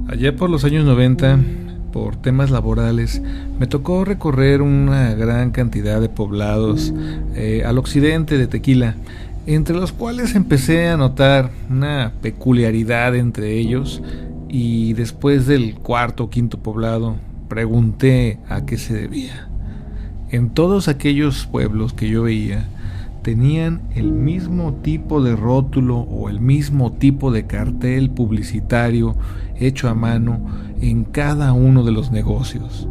Allá por los años 90, por temas laborales, me tocó recorrer una gran cantidad de poblados al occidente de Tequila, entre los cuales empecé a notar una peculiaridad entre ellos, y después del cuarto o quinto poblado pregunté a qué se debía. En todos aquellos pueblos que yo veía, tenían el mismo tipo de rótulo o el mismo tipo de cartel publicitario hecho a mano en cada uno de los negocios.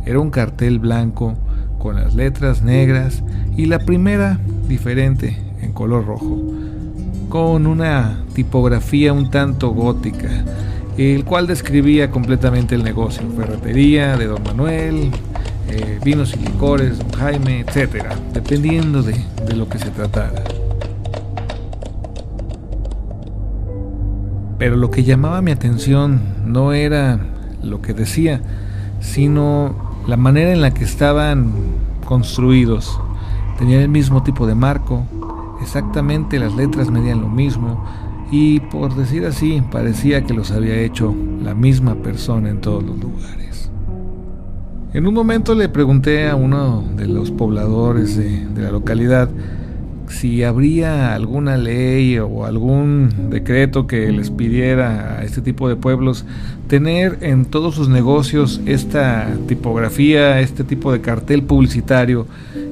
Era un cartel blanco con las letras negras y la primera diferente en color rojo, con una tipografía un tanto gótica, el cual describía completamente el negocio: ferretería de Don Manuel, vinos y licores Don Jaime, etcétera, dependiendo de lo que se tratara. Pero lo que llamaba mi atención no era lo que decía, sino la manera en la que estaban construidos. Tenían el mismo tipo de marco, exactamente las letras medían lo mismo, y por decir así, parecía que los había hecho la misma persona en todos los lugares. En un momento le pregunté a uno de los pobladores de la localidad si habría alguna ley o algún decreto que les pidiera a este tipo de pueblos tener en todos sus negocios esta tipografía, este tipo de cartel publicitario,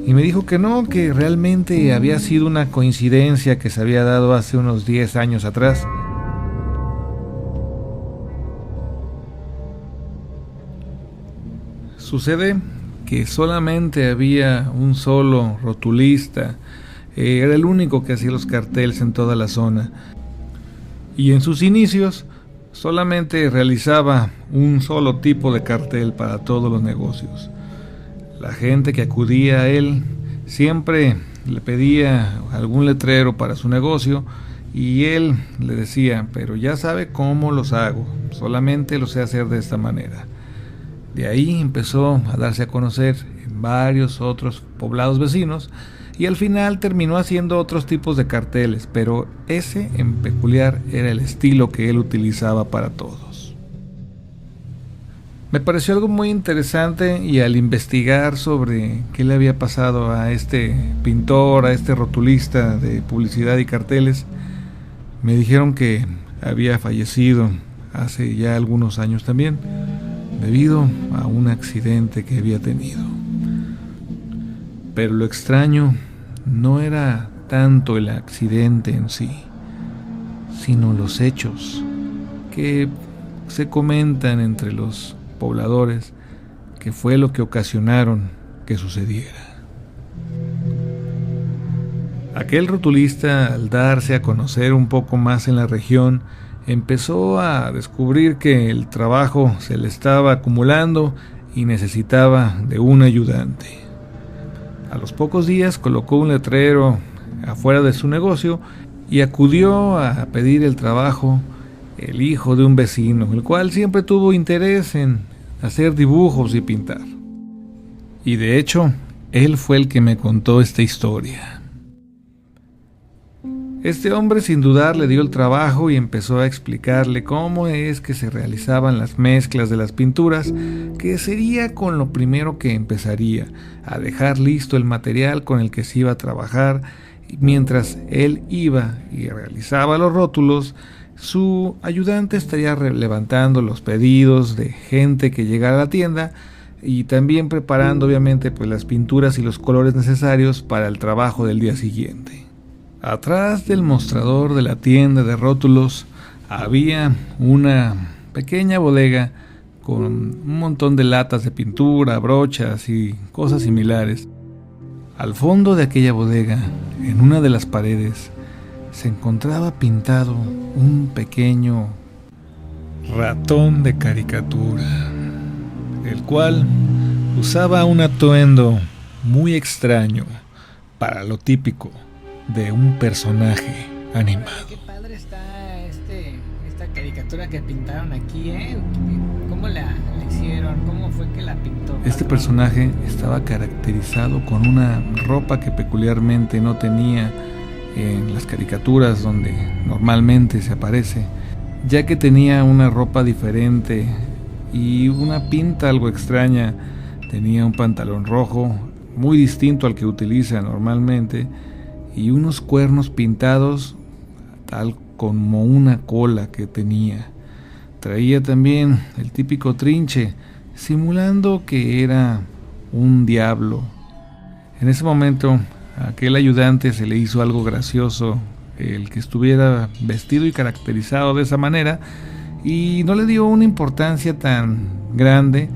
y me dijo que no, que realmente había sido una coincidencia que se había dado hace unos 10 años atrás. Sucede que solamente había un solo rotulista. Era el único que hacía los carteles en toda la zona, y en sus inicios solamente realizaba un solo tipo de cartel para todos los negocios. La gente que acudía a él siempre le pedía algún letrero para su negocio, y él le decía: pero ya sabe cómo los hago, solamente lo sé hacer de esta manera. De ahí empezó a darse a conocer en varios otros poblados vecinos, y al final terminó haciendo otros tipos de carteles, pero ese en peculiar era el estilo que él utilizaba para todos. Me pareció algo muy interesante, y al investigar sobre qué le había pasado a este pintor, a este rotulista de publicidad y carteles, me dijeron que había fallecido hace ya algunos años también, debido a un accidente que había tenido. Pero lo extraño no era tanto el accidente en sí, sino los hechos que se comentan entre los pobladores que fue lo que ocasionaron que sucediera. Aquel rotulista, al darse a conocer un poco más en la región, empezó a descubrir que el trabajo se le estaba acumulando y necesitaba de un ayudante. A los pocos días colocó un letrero afuera de su negocio y acudió a pedir el trabajo el hijo de un vecino, el cual siempre tuvo interés en hacer dibujos y pintar. Y de hecho, él fue el que me contó esta historia. Este hombre sin dudar le dio el trabajo y empezó a explicarle cómo es que se realizaban las mezclas de las pinturas, que sería con lo primero que empezaría a dejar listo el material con el que se iba a trabajar. Mientras él iba y realizaba los rótulos, su ayudante estaría levantando los pedidos de gente que llegara a la tienda y también preparando obviamente pues las pinturas y los colores necesarios para el trabajo del día siguiente. Atrás del mostrador de la tienda de rótulos había una pequeña bodega con un montón de latas de pintura, brochas y cosas similares. Al fondo de aquella bodega, en una de las paredes, se encontraba pintado un pequeño ratón de caricatura, el cual usaba un atuendo muy extraño para lo típico de un personaje animado. Qué padre está esta caricatura que pintaron aquí, ¿eh? ¿Cómo la hicieron? ¿Cómo fue que la pintó? Este personaje estaba caracterizado con una ropa que peculiarmente no tenía en las caricaturas donde normalmente se aparece. ya que tenía una ropa diferente y una pinta algo extraña. Tenía un pantalón rojo, muy distinto al que utiliza normalmente, y unos cuernos pintados tal como una cola que tenía. Traía también el típico trinche, simulando que era un diablo. En ese momento, a aquel ayudante se le hizo algo gracioso el que estuviera vestido y caracterizado de esa manera, y no le dio una importancia tan grande,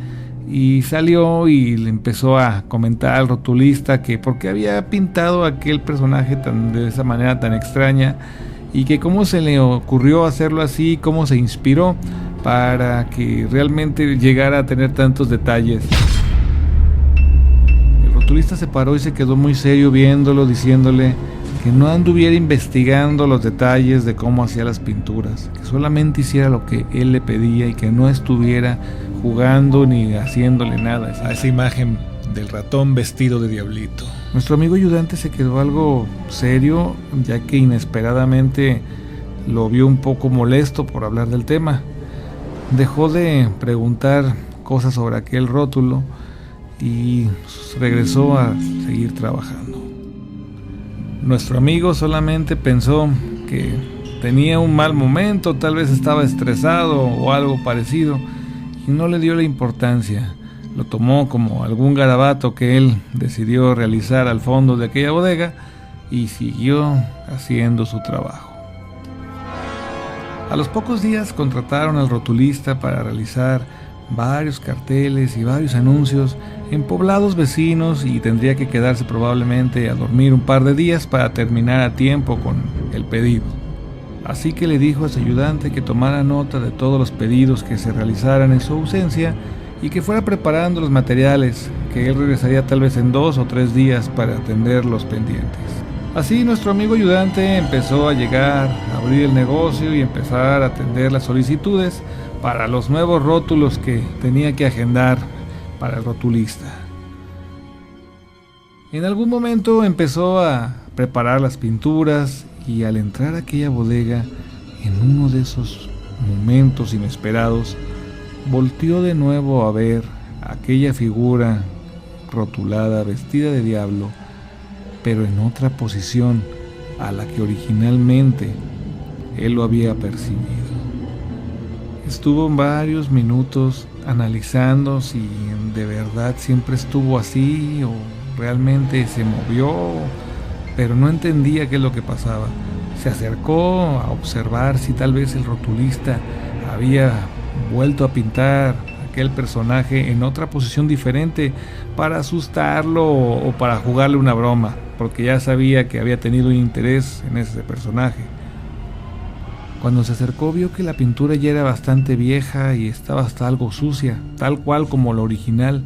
y salió y le empezó a comentar al rotulista que por qué había pintado a aquel personaje de esa manera tan extraña, y que cómo se le ocurrió hacerlo así, cómo se inspiró para que realmente llegara a tener tantos detalles. El rotulista se paró y se quedó muy serio viéndolo, diciéndole que no anduviera investigando los detalles de cómo hacía las pinturas, que solamente hiciera lo que él le pedía y que no estuviera jugando ni haciéndole nada a esa imagen del ratón vestido de diablito. Nuestro amigo ayudante se quedó algo serio, ya que inesperadamente lo vio un poco molesto por hablar del tema. Dejó de preguntar cosas sobre aquel rótulo y regresó a seguir trabajando. Nuestro amigo solamente pensó que tenía un mal momento, tal vez estaba estresado o algo parecido, y no le dio la importancia. Lo tomó como algún garabato que él decidió realizar al fondo de aquella bodega y siguió haciendo su trabajo. A los pocos días contrataron al rotulista para realizar varios carteles y varios anuncios en poblados vecinos, y tendría que quedarse probablemente a dormir un par de días para terminar a tiempo con el pedido. Así que le dijo a su ayudante que tomara nota de todos los pedidos que se realizaran en su ausencia y que fuera preparando los materiales, que él regresaría tal vez en 2 o 3 días para atender los pendientes. Así nuestro amigo ayudante empezó a llegar, a abrir el negocio y empezar a atender las solicitudes para los nuevos rótulos que tenía que agendar para el rotulista. En algún momento empezó a preparar las pinturas, y al entrar a aquella bodega, en uno de esos momentos inesperados, volteó de nuevo a ver aquella figura rotulada, vestida de diablo, pero en otra posición a la que originalmente él lo había percibido. Estuvo varios minutos analizando si de verdad siempre estuvo así o realmente se movió, pero no entendía qué es lo que pasaba. Se acercó a observar si tal vez el rotulista había vuelto a pintar aquel personaje en otra posición diferente para asustarlo o para jugarle una broma, porque ya sabía que había tenido un interés en ese personaje. Cuando se acercó, vio que la pintura ya era bastante vieja y estaba hasta algo sucia, tal cual como la original,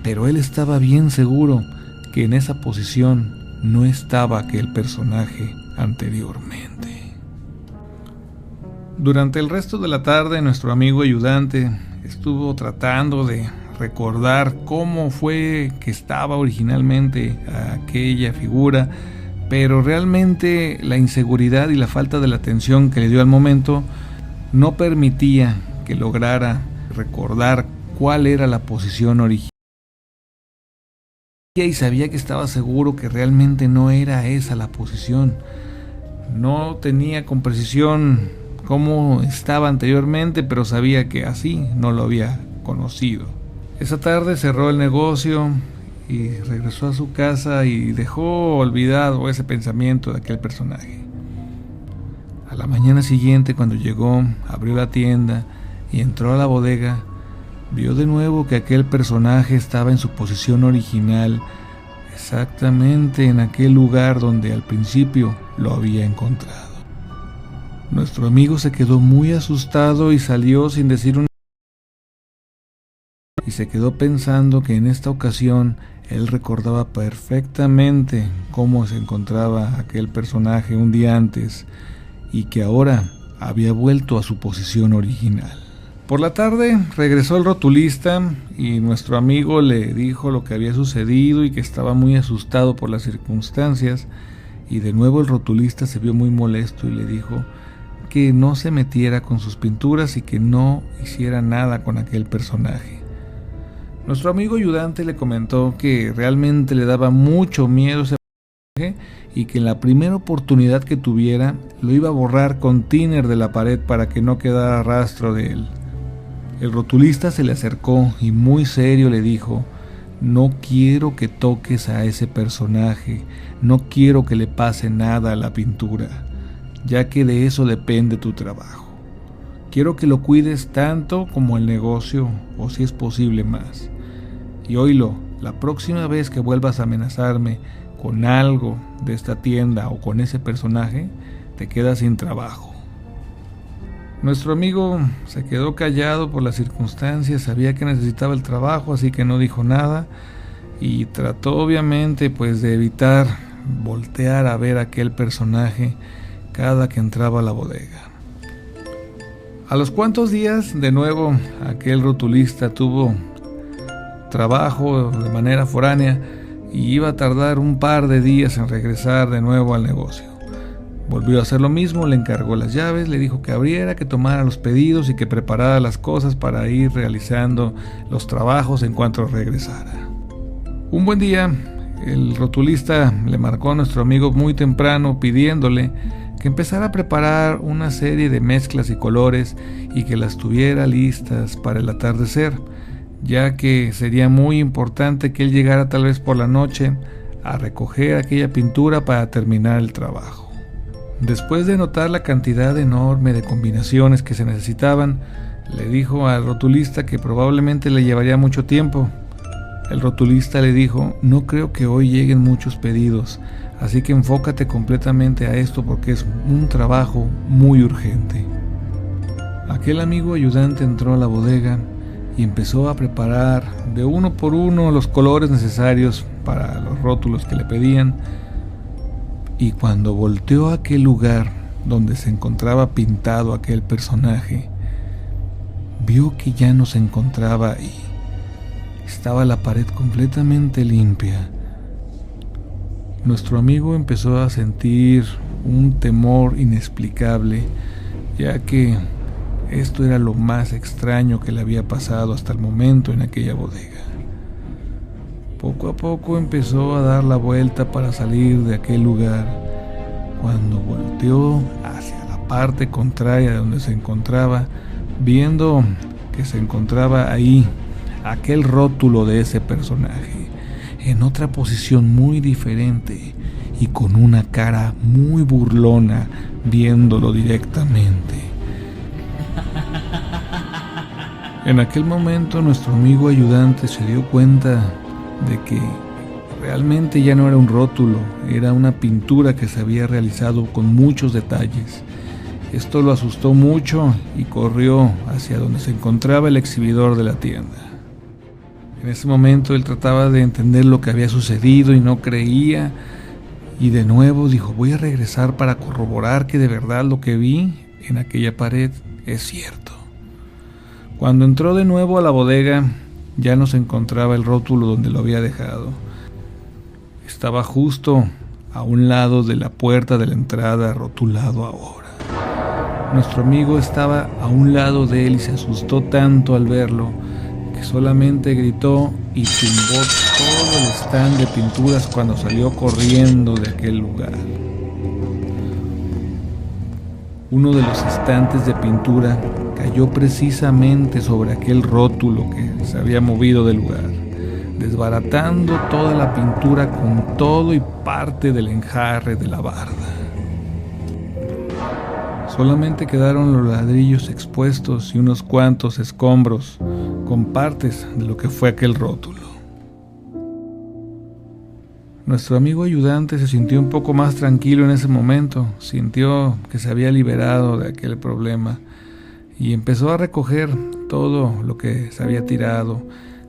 pero él estaba bien seguro que en esa posición no estaba aquel personaje anteriormente. Durante el resto de la tarde, nuestro amigo ayudante estuvo tratando de recordar cómo fue que estaba originalmente aquella figura, pero realmente la inseguridad y la falta de la atención que le dio al momento no permitía que lograra recordar cuál era la posición original. Y sabía que estaba seguro que realmente no era esa la posición. No tenía con precisión cómo estaba anteriormente, pero sabía que así no lo había conocido. Esa tarde cerró el negocio y regresó a su casa y dejó olvidado ese pensamiento de aquel personaje. A la mañana siguiente, cuando llegó, abrió la tienda y entró a la bodega, vio de nuevo que aquel personaje estaba en su posición original, exactamente en aquel lugar donde al principio lo había encontrado. Nuestro amigo se quedó muy asustado y salió sin decir una y se quedó pensando que en esta ocasión él recordaba perfectamente cómo se encontraba aquel personaje un día antes y que ahora había vuelto a su posición original. Por la tarde regresó el rotulista y nuestro amigo le dijo lo que había sucedido y que estaba muy asustado por las circunstancias, y de nuevo el rotulista se vio muy molesto y le dijo que no se metiera con sus pinturas y que no hiciera nada con aquel personaje. Nuestro amigo ayudante le comentó que realmente le daba mucho miedo ese personaje y que en la primera oportunidad que tuviera lo iba a borrar con thinner de la pared para que no quedara rastro de él. El rotulista se le acercó y muy serio le dijo: no quiero que toques a ese personaje, no quiero que le pase nada a la pintura, ya que de eso depende tu trabajo. Quiero que lo cuides tanto como el negocio, o si es posible más. Y oílo, la próxima vez que vuelvas a amenazarme con algo de esta tienda o con ese personaje, te quedas sin trabajo. Nuestro amigo se quedó callado por las circunstancias, sabía que necesitaba el trabajo, así que no dijo nada y trató obviamente pues de evitar voltear a ver a aquel personaje cada que entraba a la bodega. A los cuantos días, de nuevo, aquel rotulista tuvo trabajo de manera foránea y iba a tardar un par de días en regresar de nuevo al negocio. Volvió a hacer lo mismo, le encargó las llaves, le dijo que abriera, que tomara los pedidos y que preparara las cosas para ir realizando los trabajos en cuanto regresara. Un buen día, el rotulista le marcó a nuestro amigo muy temprano pidiéndole que empezara a preparar una serie de mezclas y colores y que las tuviera listas para el atardecer, ya que sería muy importante que él llegara tal vez por la noche a recoger aquella pintura para terminar el trabajo. Después de notar la cantidad enorme de combinaciones que se necesitaban, le dijo al rotulista que probablemente le llevaría mucho tiempo. El rotulista le dijo: no creo que hoy lleguen muchos pedidos, así que enfócate completamente a esto porque es un trabajo muy urgente. Aquel amigo ayudante entró a la bodega y empezó a preparar de uno por uno los colores necesarios para los rótulos que le pedían. Y cuando volteó a aquel lugar donde se encontraba pintado aquel personaje, vio que ya no se encontraba ahí. Estaba la pared completamente limpia. Nuestro amigo empezó a sentir un temor inexplicable, ya que esto era lo más extraño que le había pasado hasta el momento en aquella bodega. Poco a poco empezó a dar la vuelta para salir de aquel lugar. Cuando volteó hacia la parte contraria de donde se encontraba, viendo que se encontraba ahí aquel rótulo de ese personaje, en otra posición muy diferente y con una cara muy burlona, viéndolo directamente. En aquel momento nuestro amigo ayudante se dio cuenta de que realmente ya no era un rótulo, era una pintura que se había realizado con muchos detalles. Esto lo asustó mucho y corrió hacia donde se encontraba el exhibidor de la tienda. En ese momento él trataba de entender lo que había sucedido y no creía, y de nuevo dijo: voy a regresar para corroborar que de verdad lo que vi en aquella pared es cierto. Cuando entró de nuevo a la bodega, ya no se encontraba el rótulo donde lo había dejado. Estaba justo a un lado de la puerta de la entrada, rotulado ahora. Nuestro amigo estaba a un lado de él y se asustó tanto al verlo que solamente gritó y tumbó todo el stand de pinturas cuando salió corriendo de aquel lugar. Uno de los estantes de pintura cayó precisamente sobre aquel rótulo que se había movido del lugar, desbaratando toda la pintura con todo y parte del enjarre de la barda. Solamente quedaron los ladrillos expuestos y unos cuantos escombros con partes de lo que fue aquel rótulo. Nuestro amigo ayudante se sintió un poco más tranquilo en ese momento, sintió que se había liberado de aquel problema y empezó a recoger todo lo que se había tirado,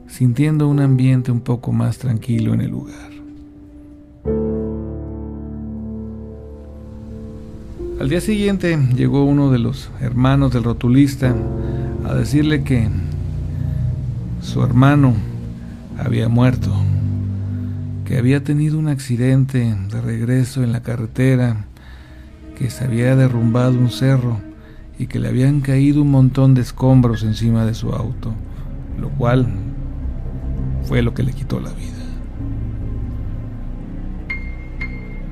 sintiendo un ambiente un poco más tranquilo en el lugar. Al día siguiente llegó uno de los hermanos del rotulista a decirle que su hermano había muerto, que había tenido un accidente de regreso en la carretera, que se había derrumbado un cerro y que le habían caído un montón de escombros encima de su auto, lo cual fue lo que le quitó la vida.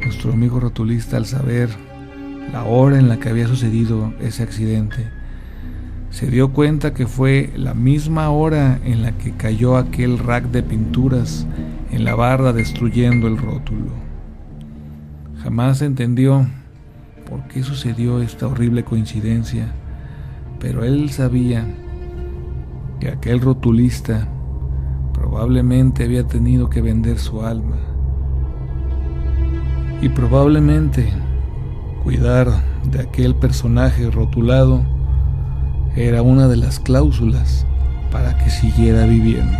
Nuestro amigo rotulista, al saber la hora en la que había sucedido ese accidente, se dio cuenta que fue la misma hora en la que cayó aquel rack de pinturas en la barda, destruyendo el rótulo. Jamás entendió por qué sucedió esta horrible coincidencia, pero él sabía que aquel rotulista probablemente había tenido que vender su alma, y probablemente cuidar de aquel personaje rotulado era una de las cláusulas para que siguiera viviendo.